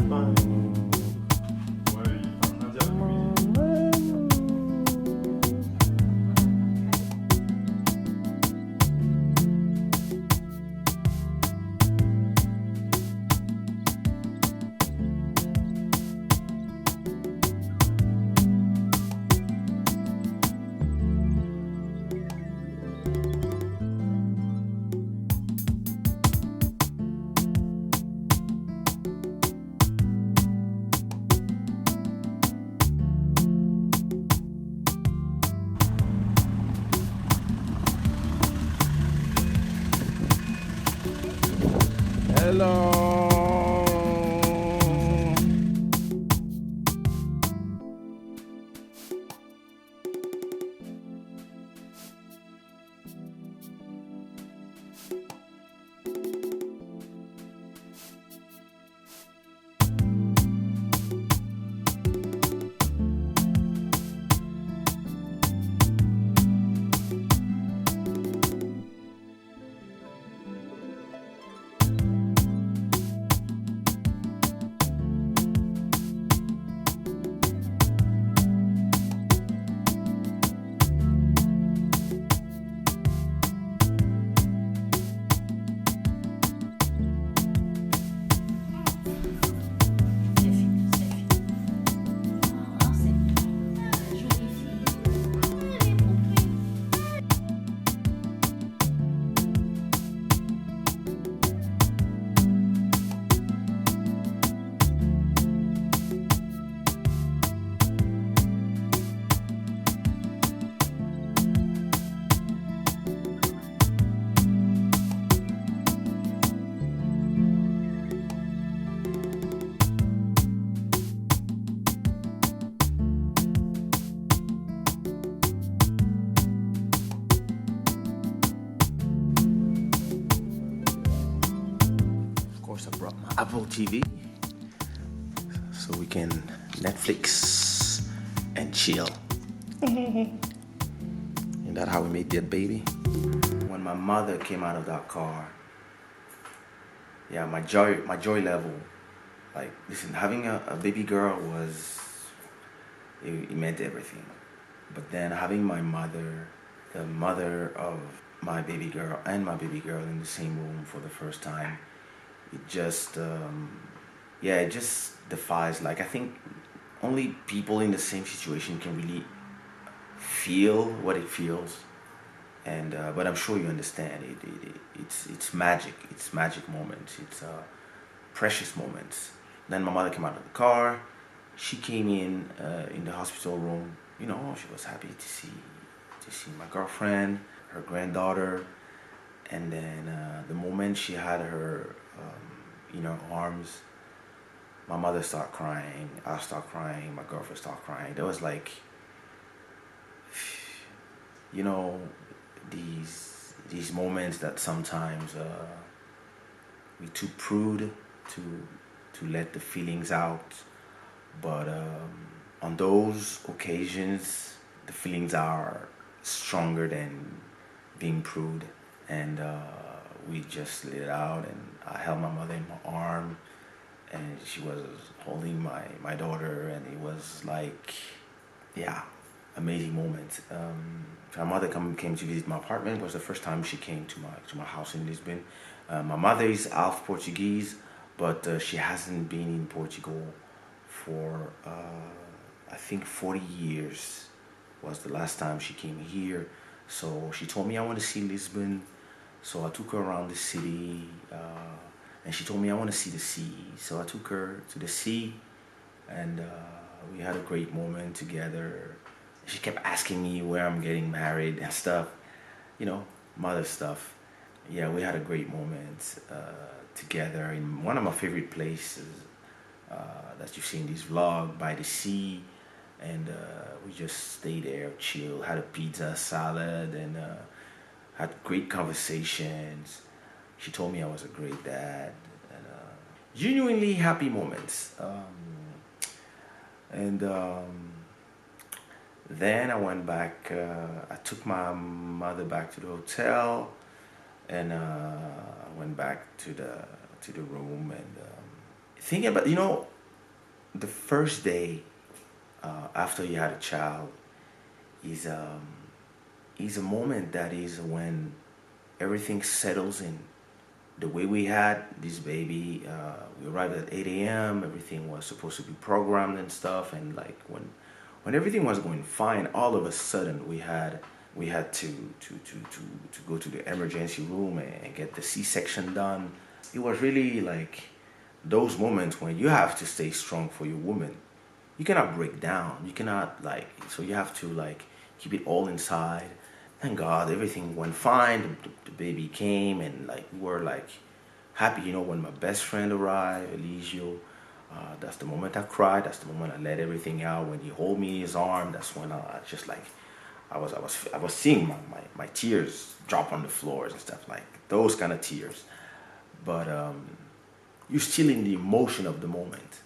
Mon amour. Hello. I brought my Apple TV so we can Netflix and chill. Isn't that how we made that baby? When my mother came out of that car, yeah, my joy level, like, listen, having a baby girl it meant everything. But then having my mother, the mother of my baby girl and my baby girl in the same room for the first time, it just it just defies, like, I think only people in the same situation can really feel what it feels. And but I'm sure you understand it's magic. It's magic moments. It's precious moments. Then my mother came out of the car. She came in the hospital room. You know, she was happy to see my girlfriend, her granddaughter. And then the moment she had her in her arms, my mother started crying, I started crying, my girlfriend started crying. There was, like, you know, these moments that sometimes we too prude to let the feelings out. But on those occasions, the feelings are stronger than being prude. And we just let it out, and I held my mother in my arm, and she was holding my daughter, and it was like, yeah, amazing moment. My mother came to visit my apartment. It was the first time she came to my house in Lisbon. My mother is half Portuguese, but she hasn't been in Portugal for I think 40 years was the last time she came here. So she told me, I want to see Lisbon. So I took her around the city, and she told me, I want to see the sea. So I took her to the sea, and we had a great moment together. She kept asking me where I'm getting married and stuff, you know, mother stuff. Yeah, we had a great moment together in one of my favorite places that you see in this vlog, by the sea. And we just stayed there, chill, had a pizza, salad, and had great conversations. She told me I was a great dad, and genuinely happy moments. Then I went back. I took my mother back to the hotel, and I went back to the room, and thinking about, the first day after you had a child is is a moment that is when everything settles in. The way we had this baby, we arrived at 8 a.m. Everything was supposed to be programmed and stuff, and like when everything was going fine, all of a sudden we had to go to the emergency room and get the C-section done. It was really like those moments when you have to stay strong for your woman. You cannot break down. You cannot like, so you have to like keep it all inside. Thank God everything went fine. The baby came and like we were like happy. When my best friend arrived, Eligio, that's the moment I cried. That's the moment I let everything out. When he hold me in his arm, that's when I just like I was seeing my tears drop on the floors and stuff like those kind of tears. But you're still in the emotion of the moment,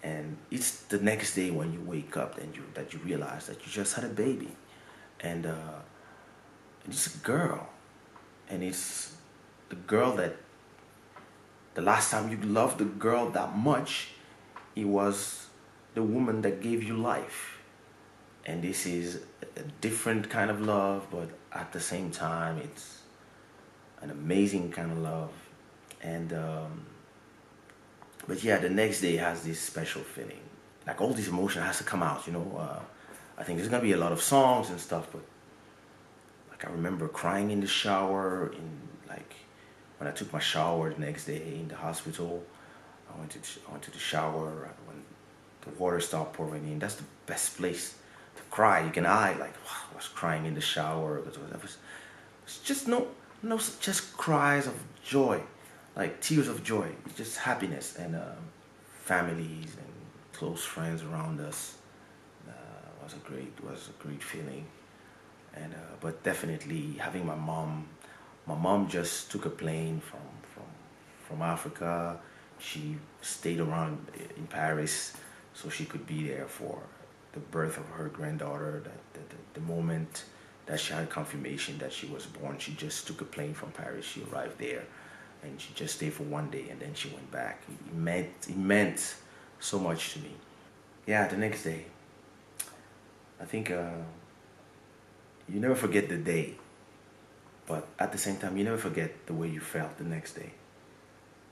and it's the next day when you wake up and you realize that you just had a baby, and it's a girl, and it's the girl that the last time you loved the girl that much, it was the woman that gave you life. And this is a different kind of love, but at the same time, it's an amazing kind of love. And but yeah, the next day has this special feeling. Like all this emotion has to come out. I think there's gonna be a lot of songs and stuff, but like I remember crying in the shower in like when I took my shower the next day in the hospital. I went to the shower when the water stopped pouring in. That's the best place to cry. You can hide like wow, I was crying in the shower because it's just no just cries of joy, like tears of joy, just happiness and families and close friends around us. Was a great feeling, and but definitely having my mom just took a plane from Africa. She stayed around in Paris so she could be there for the birth of her granddaughter. The moment that she had confirmation that she was born, she just took a plane from Paris. She arrived there, and she just stayed for one day, and then she went back. It meant so much to me. Yeah, the next day, I think you never forget the day, but at the same time, you never forget the way you felt the next day.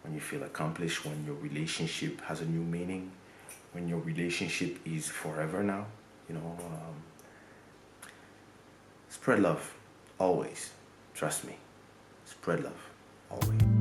When you feel accomplished, when your relationship has a new meaning, when your relationship is forever now, you know, spread love always. Trust me, spread love always.